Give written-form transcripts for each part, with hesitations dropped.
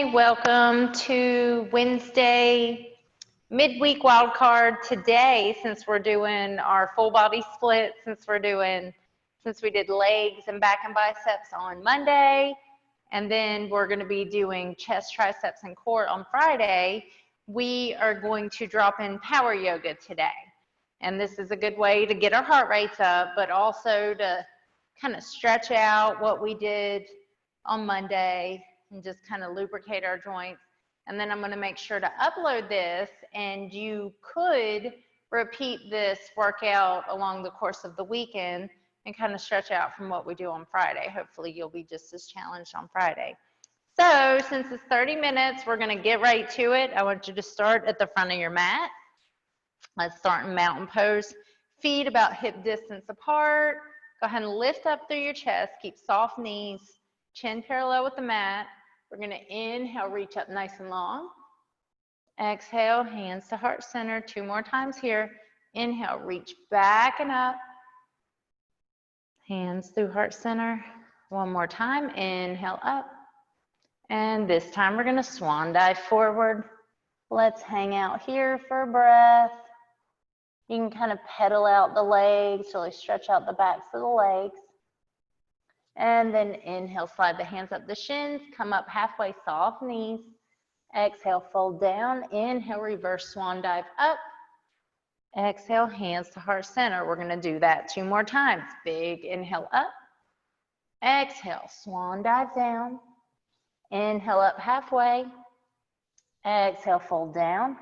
Hi, welcome to Wednesday midweek wildcard today. Since we're doing our full body split, since we did legs and back and biceps on Monday, and then we're going to be doing chest, triceps, and core on Friday, we are going to drop in power yoga today. And this is a good way to get our heart rates up, but also to kind of stretch out what we did on Monday and just kind of lubricate our joints. And then I'm going to make sure to upload this, and you could repeat this workout along the course of the weekend and kind of stretch out from what we do on Friday. Hopefully you'll be just as challenged on Friday. So since it's 30 minutes, we're going to get right to it. I want you to start at the front of your mat. Let's start in mountain pose. Feet about hip distance apart. Go ahead and lift up through your chest. Keep soft knees, chin parallel with the mat. We're going to inhale, reach up nice and long. Exhale, hands to heart center. 2 more times here. Inhale, reach back and up. Hands through heart center. 1 more time. Inhale up. And this time we're going to swan dive forward. Let's hang out here for a breath. You can kind of pedal out the legs, really stretch out the backs of the legs. And then inhale, slide the hands up the shins, come up halfway, soft knees. Exhale, fold down. Inhale, reverse swan dive up. Exhale, hands to heart center. We're going to do that 2 more times. Big inhale up. Exhale, swan dive down. Inhale up halfway. Exhale, fold down.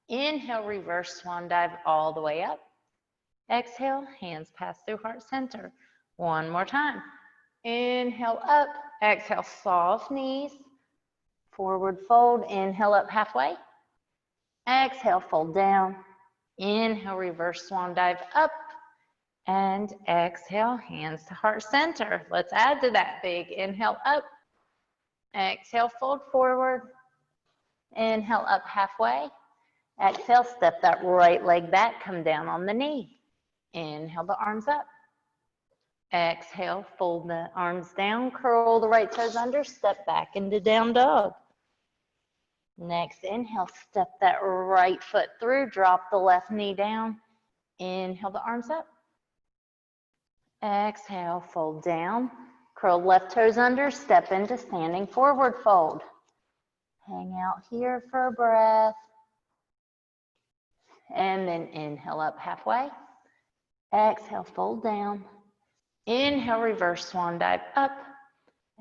Inhale, reverse swan dive all the way up. Exhale, hands pass through heart center. 1 more time. Inhale up. Exhale, soft knees. Forward fold. Inhale up halfway. Exhale, fold down. Inhale, reverse swan dive up. And exhale, hands to heart center. Let's add to that. Big inhale up. Exhale, fold forward. Inhale up halfway. Exhale, step that right leg back, come down on the knee. Inhale the arms up. Exhale, fold the arms down, curl the right toes under, step back into down dog. Next inhale, step that right foot through, drop the left knee down. Inhale the arms up. Exhale, fold down, curl left toes under, step into standing forward fold. Hang out here for a breath. And then inhale up halfway. Exhale, fold down. Inhale, reverse swan dive up.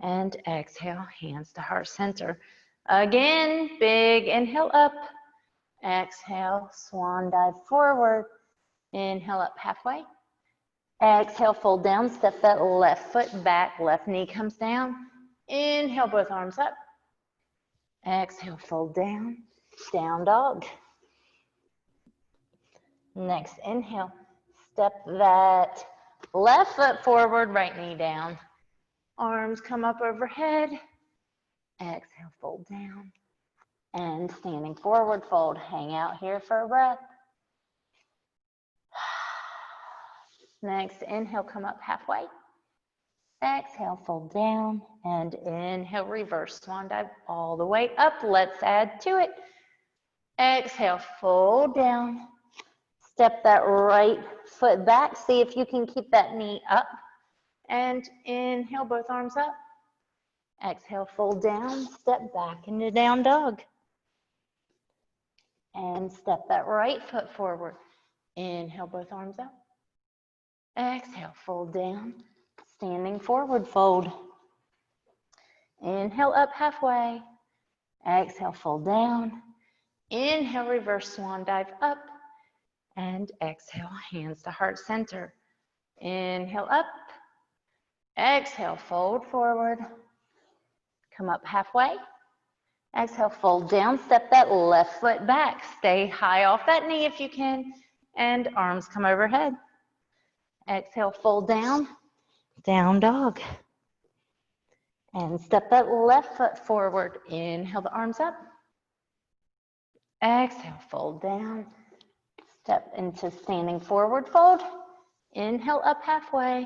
And exhale, hands to heart center. Again, big inhale up. Exhale, swan dive forward. Inhale up halfway. Exhale, fold down. Step that left foot back. Left knee comes down. Inhale, both arms up. Exhale, fold down. Down dog. Next inhale, step that left foot forward, right knee down. Arms come up overhead. Exhale, fold down. And standing forward fold. Hang out here for a breath. Next inhale, come up halfway. Exhale, fold down. And inhale, reverse swan dive all the way up. Let's add to it. Exhale, fold down. Step that right foot back. See if you can keep that knee up. And inhale, both arms up. Exhale, fold down. Step back into down dog. And step that right foot forward. Inhale, both arms up. Exhale, fold down. Standing forward fold. Inhale up halfway. Exhale, fold down. Inhale, reverse swan dive up. And exhale, hands to heart center. Inhale up. Exhale, fold forward. Come up halfway. Exhale, fold down. Step that left foot back. Stay high off that knee if you can. And arms come overhead. Exhale, fold down. Down dog. And step that left foot forward. Inhale the arms up. Exhale, fold down. Step into standing forward fold. Inhale up halfway.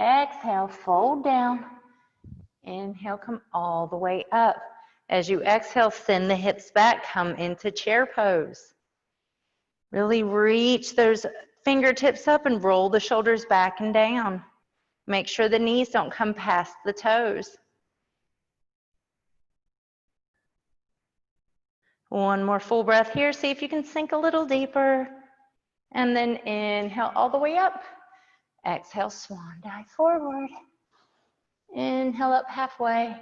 Exhale, fold down. Inhale, come all the way up. As you exhale, send the hips back, come into chair pose. Really reach those fingertips up and roll the shoulders back and down. Make sure the knees don't come past the toes. One more full breath here. See if you can sink a little deeper. And then inhale all the way up. Exhale, swan dive forward. Inhale up halfway.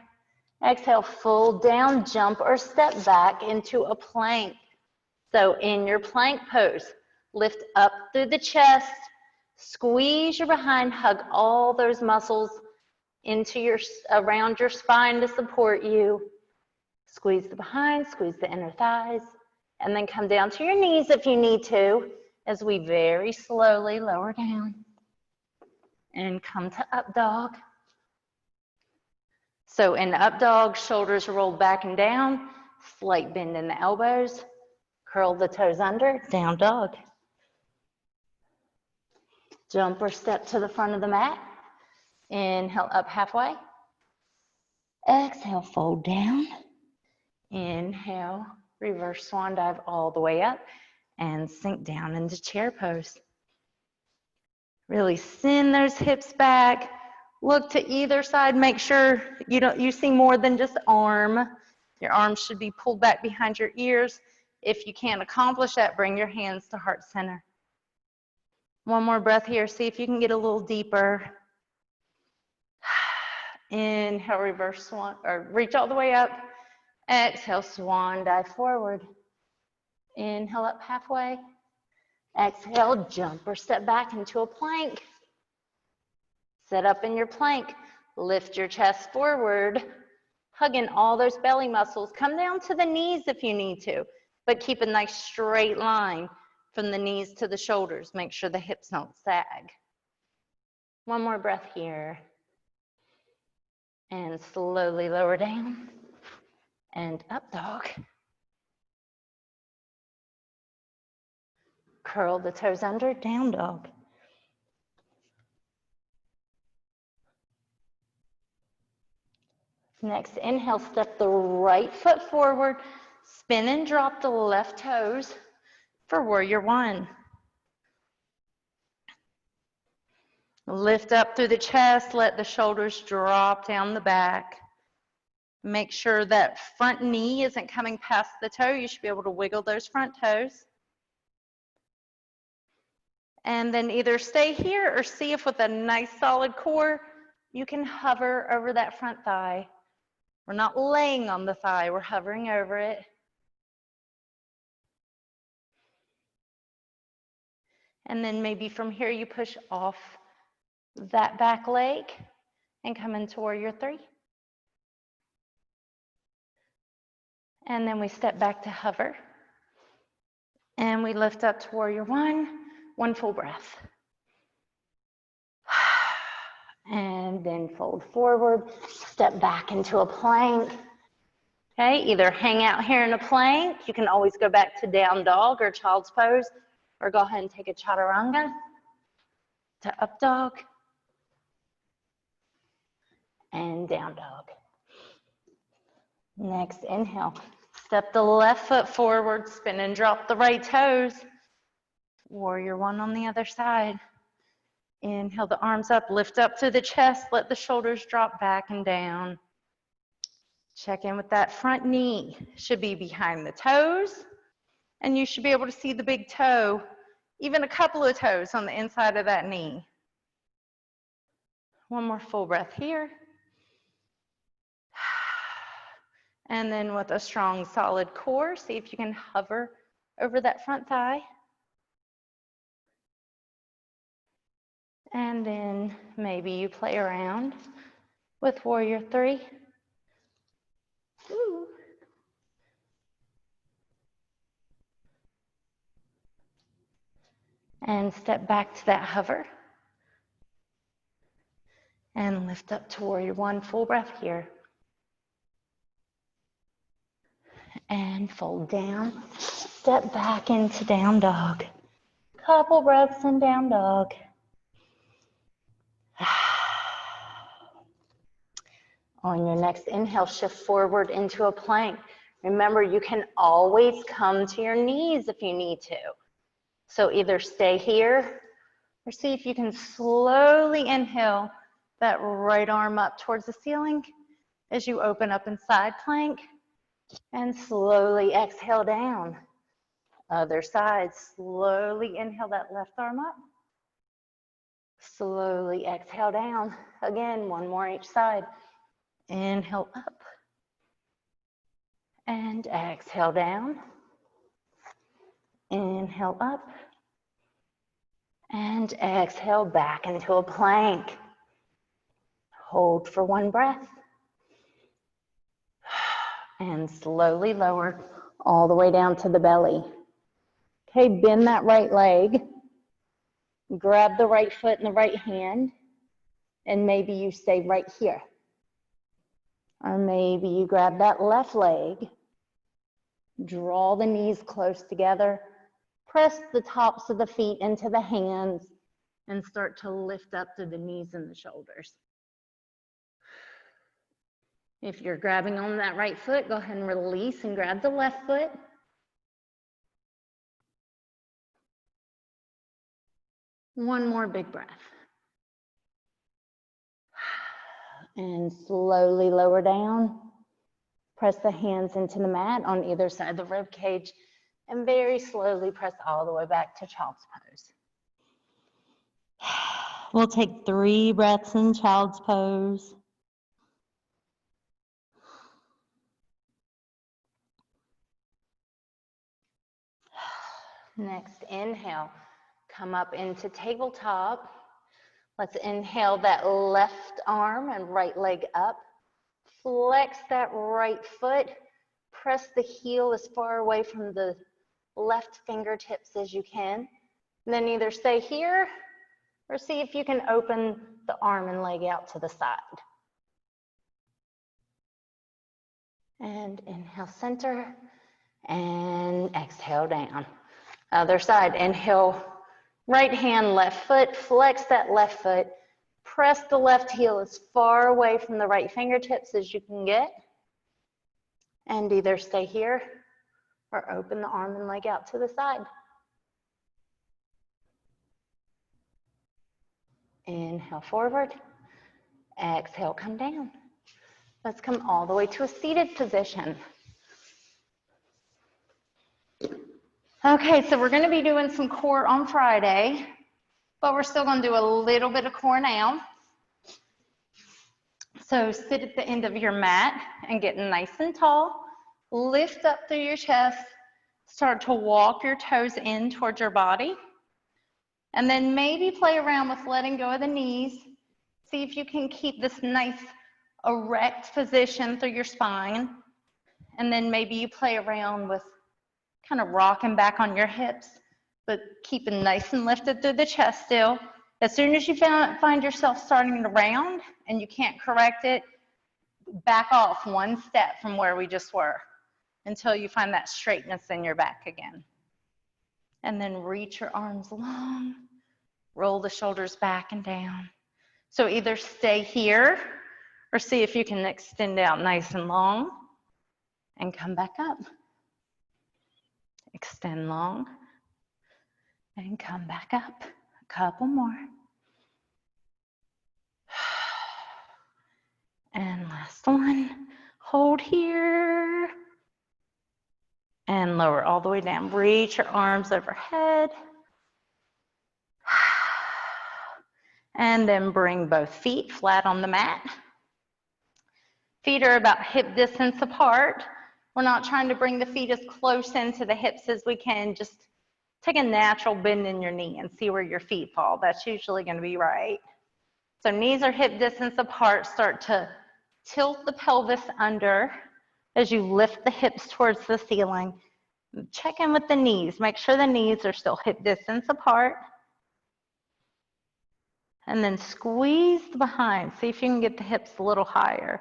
Exhale, fold down, jump or step back into a plank. So in your plank pose, lift up through the chest, squeeze your behind, hug all those muscles into around your spine to support you. Squeeze the behind, squeeze the inner thighs, and then come down to your knees if you need to, as we very slowly lower down. And come to up dog. So in up dog, shoulders rolled back and down, slight bend in the elbows, curl the toes under, down dog. Jump or step to the front of the mat. Inhale up halfway. Exhale, fold down. Inhale, reverse swan dive all the way up and sink down into chair pose. Really send those hips back. Look to either side. Make sure you see more than just arm. Your arms should be pulled back behind your ears. If you can't accomplish that, bring your hands to heart center. One more breath here. See if you can get a little deeper. Inhale, reverse swan, or reach all the way up. Exhale, swan dive forward. Inhale up halfway. Exhale, jump or step back into a plank. Sit up in your plank. Lift your chest forward, hugging all those belly muscles. Come down to the knees if you need to, but keep a nice straight line from the knees to the shoulders. Make sure the hips don't sag. One more breath here. And slowly lower down. And up dog. Curl the toes under, down dog. Next, inhale, step the right foot forward, spin and drop the left toes for warrior one. Lift up through the chest, let the shoulders drop down the back. Make sure that front knee isn't coming past the toe. You should be able to wiggle those front toes. And then either stay here or see if with a nice solid core, you can hover over that front thigh. We're not laying on the thigh, we're hovering over it. And then maybe from here you push off that back leg and come into warrior three. And then we step back to hover. And we lift up to warrior one full breath. And then fold forward, step back into a plank. Okay, either hang out here in a plank. You can always go back to down dog or child's pose, or go ahead and take a chaturanga to up dog and down dog. Next, inhale. Step the left foot forward, spin and drop the right toes. Warrior one on the other side. Inhale the arms up, lift up through the chest, let the shoulders drop back and down. Check in with that front knee. Should be behind the toes, and you should be able to see the big toe, even a couple of toes on the inside of that knee. One more full breath here. And then with a strong, solid core, see if you can hover over that front thigh. And then maybe you play around with warrior three. Ooh. And step back to that hover. And lift up to warrior one, full breath here. And fold down, step back into down dog. Couple breaths in down dog. On your next inhale, shift forward into a plank. Remember, you can always come to your knees if you need to. So either stay here or see if you can slowly inhale that right arm up towards the ceiling as you open up in side plank, and slowly exhale down. Other side, slowly inhale that left arm up. Slowly exhale down. Again, one more each side. Inhale up. And exhale down. Inhale up. And exhale back into a plank. Hold for one breath. And slowly lower all the way down to the belly. Okay, bend that right leg. Grab the right foot in the right hand. And maybe you stay right here. Or maybe you grab that left leg. Draw the knees close together. Press the tops of the feet into the hands and start to lift up through the knees and the shoulders. If you're grabbing on that right foot, go ahead and release and grab the left foot. One more big breath. And slowly lower down. Press the hands into the mat on either side of the rib cage and very slowly press all the way back to child's pose. We'll take 3 breaths in child's pose. Next, inhale, come up into tabletop. Let's inhale that left arm and right leg up. Flex that right foot. Press the heel as far away from the left fingertips as you can. And then either stay here or see if you can open the arm and leg out to the side. And inhale, center, and exhale down. Other side, inhale, right hand, left foot, flex that left foot, press the left heel as far away from the right fingertips as you can get, and either stay here or open the arm and leg out to the side. Inhale forward, exhale, come down. Let's come all the way to a seated position. Okay, so we're going to be doing some core on Friday, but we're still going to do a little bit of core now. So sit at the end of your mat and get nice and tall. Lift up through your chest. Start to walk your toes in towards your body. And then maybe play around with letting go of the knees. See if you can keep this nice erect position through your spine. And then maybe you play around with kind of rocking back on your hips, but keeping nice and lifted through the chest still. As soon as you find yourself starting to round and you can't correct it, back off one step from where we just were until you find that straightness in your back again. And then reach your arms long, roll the shoulders back and down. So either stay here or see if you can extend out nice and long and come back up. Extend long and come back up. A couple more. And last one. Hold here. And lower all the way down. Reach your arms overhead. And then bring both feet flat on the mat. Feet are about hip distance apart. We're not trying to bring the feet as close into the hips as we can. Just take a natural bend in your knee and see where your feet fall. That's usually going to be right. So knees are hip distance apart. Start to tilt the pelvis under as you lift the hips towards the ceiling. Check in with the knees. Make sure the knees are still hip distance apart. And then squeeze the behind. See if you can get the hips a little higher.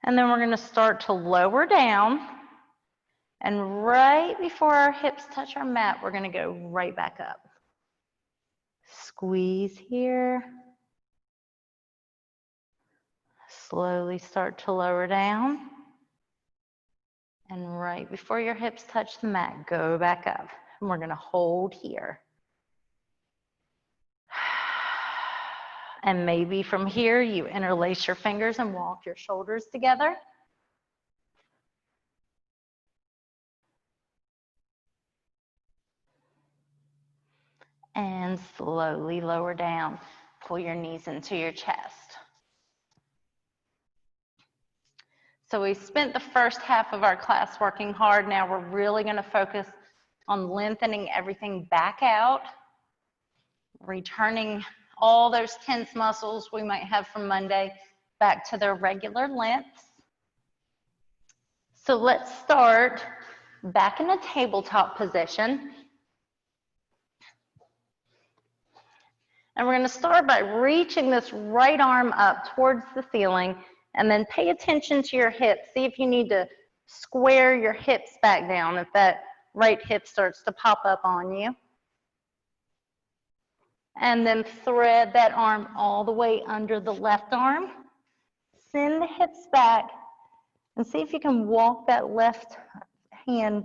And then we're going to start to lower down. And right before our hips touch our mat, we're going to go right back up. Squeeze here. Slowly start to lower down. And right before your hips touch the mat, go back up. And we're going to hold here. And maybe from here, you interlace your fingers and walk your shoulders together. And slowly lower down. Pull your knees into your chest. So we spent the first half of our class working hard. Now we're really going to focus on lengthening everything back out, returning all those tense muscles we might have from Monday back to their regular lengths. So let's start back in a tabletop position. And we're going to start by reaching this right arm up towards the ceiling, and then pay attention to your hips. See if you need to square your hips back down if that right hip starts to pop up on you. And then thread that arm all the way under the left arm. Send the hips back and see if you can walk that left hand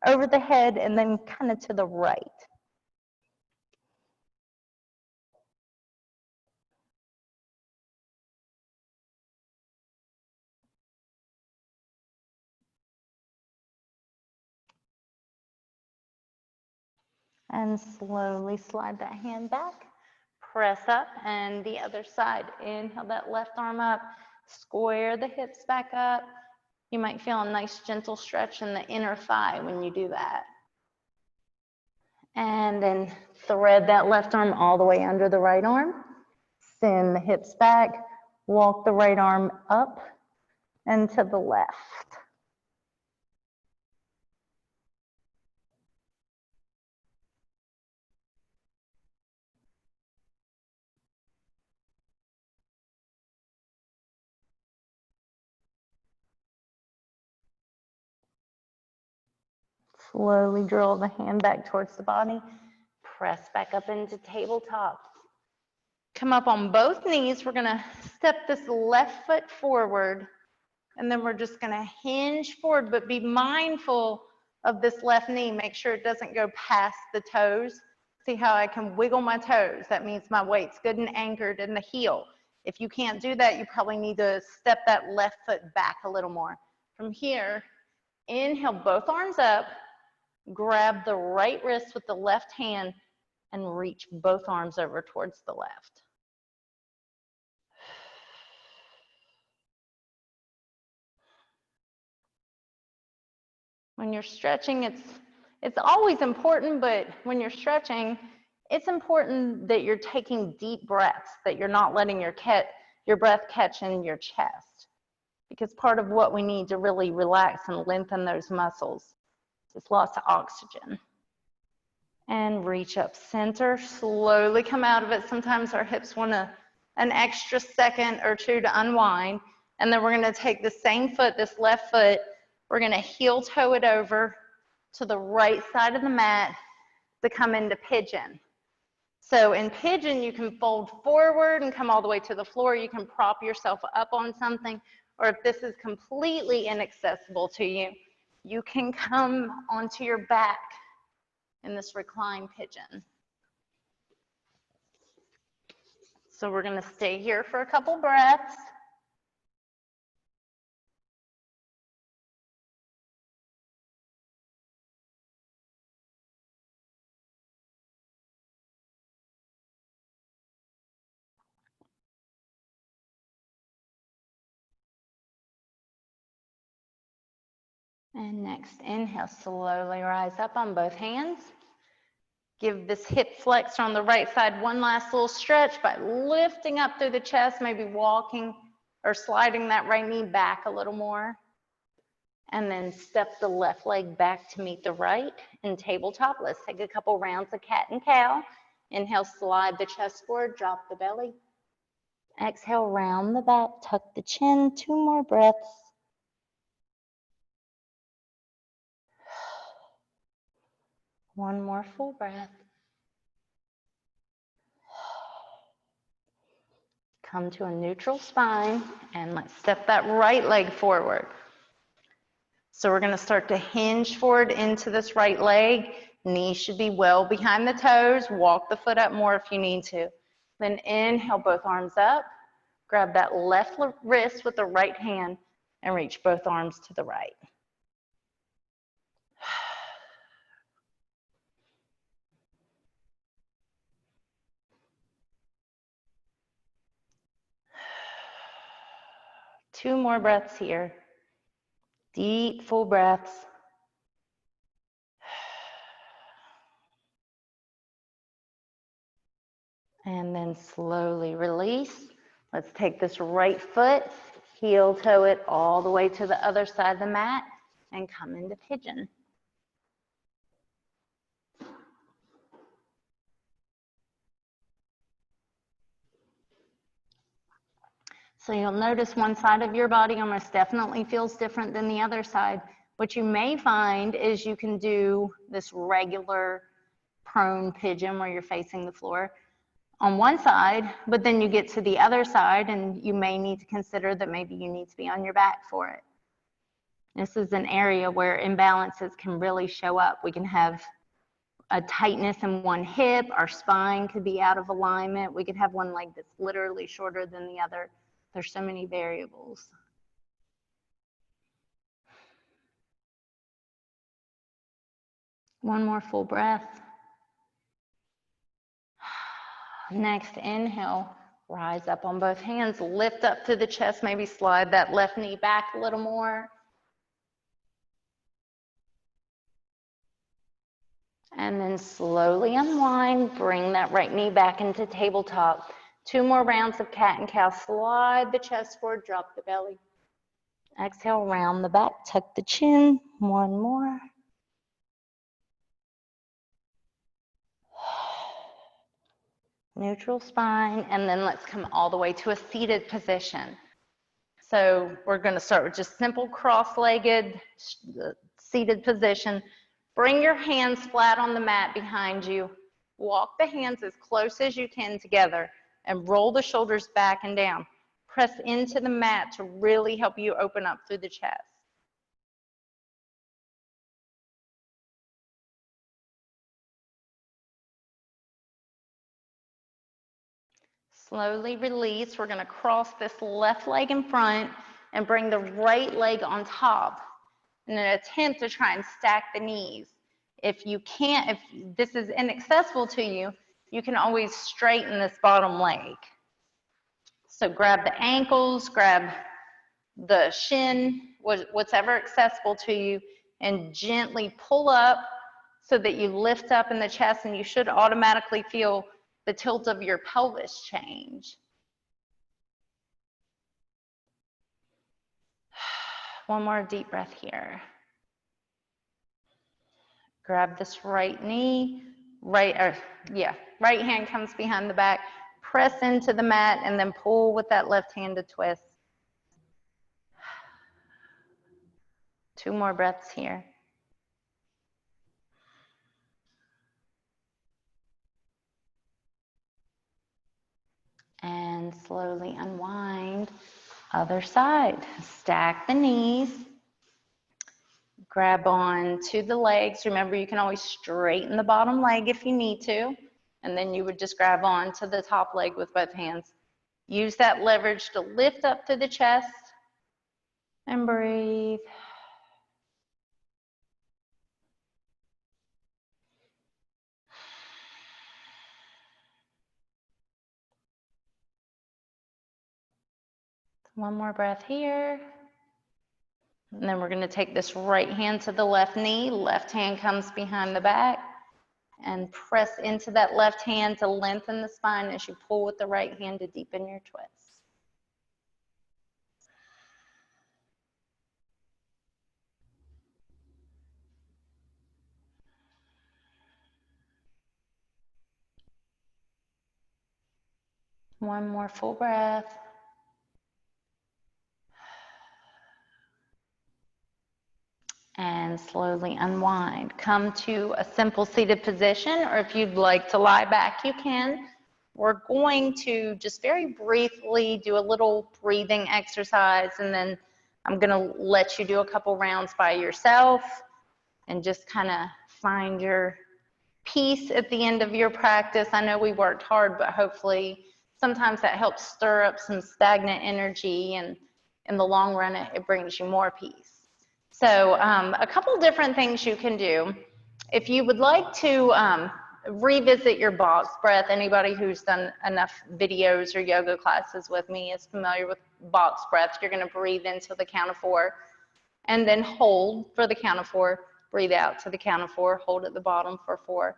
over the head and then kind of to the right. And slowly slide that hand back. Press up, and the other side. Inhale that left arm up. Square the hips back up. You might feel a nice gentle stretch in the inner thigh when you do that. And then thread that left arm all the way under the right arm. Send the hips back. Walk the right arm up and to the left. Slowly draw the hand back towards the body. Press back up into tabletop. Come up on both knees. We're going to step this left foot forward, and then we're just going to hinge forward, but be mindful of this left knee. Make sure it doesn't go past the toes. See how I can wiggle my toes? That means my weight's good and anchored in the heel. If you can't do that, you probably need to step that left foot back a little more. From here, inhale both arms up. Grab the right wrist with the left hand and reach both arms over towards the left. When you're stretching, it's always important, but when you're stretching, it's important that you're taking deep breaths, that you're not letting your breath catch in your chest. Because part of what we need to really relax and lengthen those muscles is lots of oxygen. And reach up center, slowly come out of it. Sometimes our hips want an extra second or two to unwind. And then we're going to take the same foot, this left foot, we're going to heel toe it over to the right side of the mat to come into pigeon. So in pigeon, you can fold forward and come all the way to the floor. You can prop yourself up on something. Or if this is completely inaccessible to you, you can come onto your back in this reclined pigeon. So we're going to stay here for a couple breaths. And next, inhale, slowly rise up on both hands. Give this hip flexor on the right side one last little stretch by lifting up through the chest, maybe walking or sliding that right knee back a little more. And then step the left leg back to meet the right in tabletop. Let's take a couple rounds of cat and cow. Inhale, slide the chest forward, drop the belly. Exhale, round the back, tuck the chin, 2 more breaths. One more full breath. Come to a neutral spine and let's step that right leg forward. So we're going to start to hinge forward into this right leg. Knees should be well behind the toes. Walk the foot up more if you need to. Then inhale both arms up. Grab that left wrist with the right hand and reach both arms to the right. Two more breaths here. Deep, full breaths. And then slowly release. Let's take this right foot, heel toe it all the way to the other side of the mat and come into pigeon. So you'll notice one side of your body almost definitely feels different than the other side. What you may find is you can do this regular prone pigeon where you're facing the floor on one side, but then you get to the other side and you may need to consider that maybe you need to be on your back for it. This is an area where imbalances can really show up. We can have a tightness in one hip, our spine could be out of alignment, we could have one leg that's literally shorter than the other. There's so many variables. One more full breath. Next, inhale, rise up on both hands, lift up through the chest, maybe slide that left knee back a little more. And then slowly unwind, bring that right knee back into tabletop. Two more rounds of cat and cow. Slide the chest forward, drop the belly. Exhale, round the back, tuck the chin. One more. Neutral spine, and then let's come all the way to a seated position. So we're going to start with just simple cross-legged seated position. Bring your hands flat on the mat behind you. Walk the hands as close as you can together and roll the shoulders back and down. Press into the mat to really help you open up through the chest. Slowly release. We're going to cross this left leg in front and bring the right leg on top in an attempt to try and stack the knees. If you can't, if this is inaccessible to you, you can always straighten this bottom leg. So grab the ankles, grab the shin, whatever accessible to you, and gently pull up so that you lift up in the chest, and you should automatically feel the tilt of your pelvis change. One more deep breath here. Grab this right knee, right hand comes behind the back, press into the mat, and then pull with that left-handed twist. Two more breaths here. And slowly unwind. Other side. Stack the knees. Grab on to the legs. Remember, you can always straighten the bottom leg if you need to. And then you would just grab on to the top leg with both hands. Use that leverage to lift up through the chest. And breathe. One more breath here. And then we're going to take this right hand to the left knee. Left hand comes behind the back. And press into that left hand to lengthen the spine as you pull with the right hand to deepen your twist. One more full breath. And slowly unwind. Come to a simple seated position, or if you'd like to lie back, you can. we're going to just very briefly do a little breathing exercise, and then I'm going to let you do a couple rounds by yourself and just kind of find your peace at the end of your practice. I know we worked hard, but hopefully sometimes that helps stir up some stagnant energy, and in the long run, it brings you more peace. So a couple different things you can do. If you would like to revisit your box breath, anybody who's done enough videos or yoga classes with me is familiar with box breath. You're going to breathe in to the count of 4, and then hold for the count of 4. Breathe out to the count of 4, hold at the bottom for 4.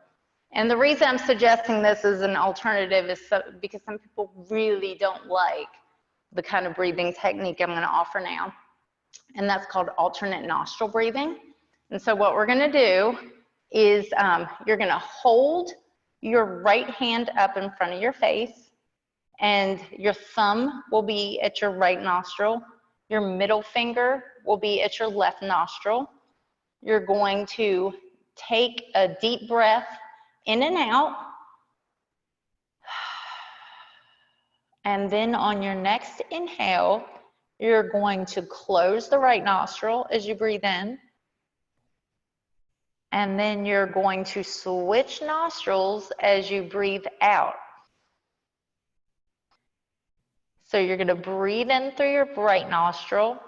And the reason I'm suggesting this as an alternative is because some people really don't like the kind of breathing technique I'm going to offer now. And that's called alternate nostril breathing. And so what we're going to do is you're going to hold your right hand up in front of your face, and your thumb will be at your right nostril. Your middle finger will be at your left nostril. You're going to take a deep breath in and out. And then on your next inhale, you're going to close the right nostril as you breathe in. And then you're going to switch nostrils as you breathe out. So you're going to breathe in through your right nostril.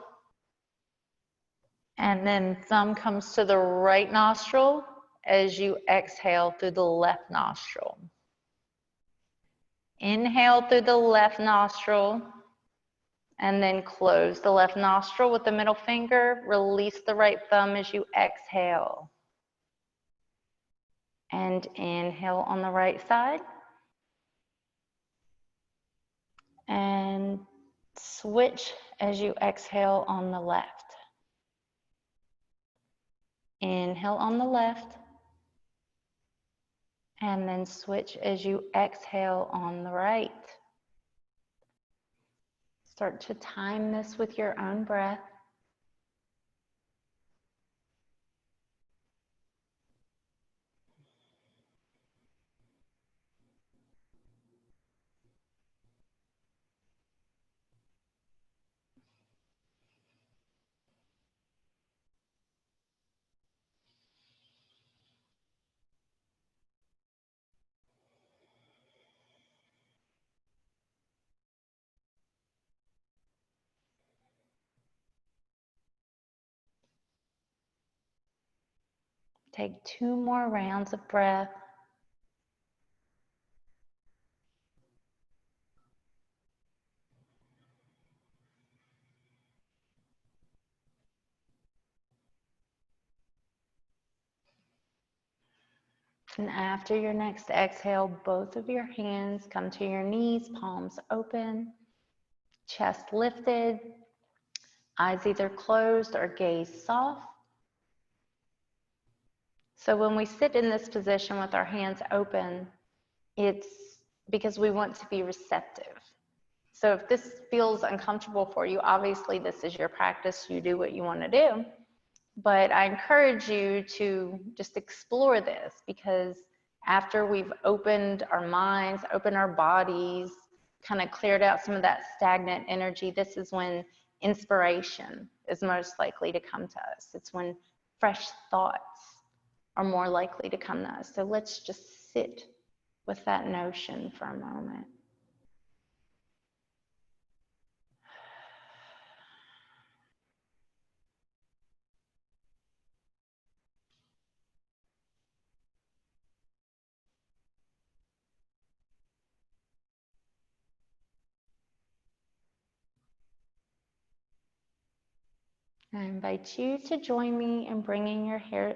And then thumb comes to the right nostril as you exhale through the left nostril. Inhale through the left nostril, and then close the left nostril with the middle finger. Release the right thumb as you exhale. And inhale on the right side. And switch as you exhale on the left. Inhale on the left. And then switch as you exhale on the right. Start to time this with your own breath. Take 2 more rounds of breath. And after your next exhale, both of your hands come to your knees, palms open, chest lifted, eyes either closed or gaze soft. So when we sit in this position with our hands open, it's because we want to be receptive. So if this feels uncomfortable for you, obviously this is your practice, you do what you want to do. But I encourage you to just explore this, because after we've opened our minds, opened our bodies, kind of cleared out some of that stagnant energy, this is when inspiration is most likely to come to us. It's when fresh thoughts are more likely to come to us. So let's just sit with that notion for a moment. I invite you to join me in bringing your hair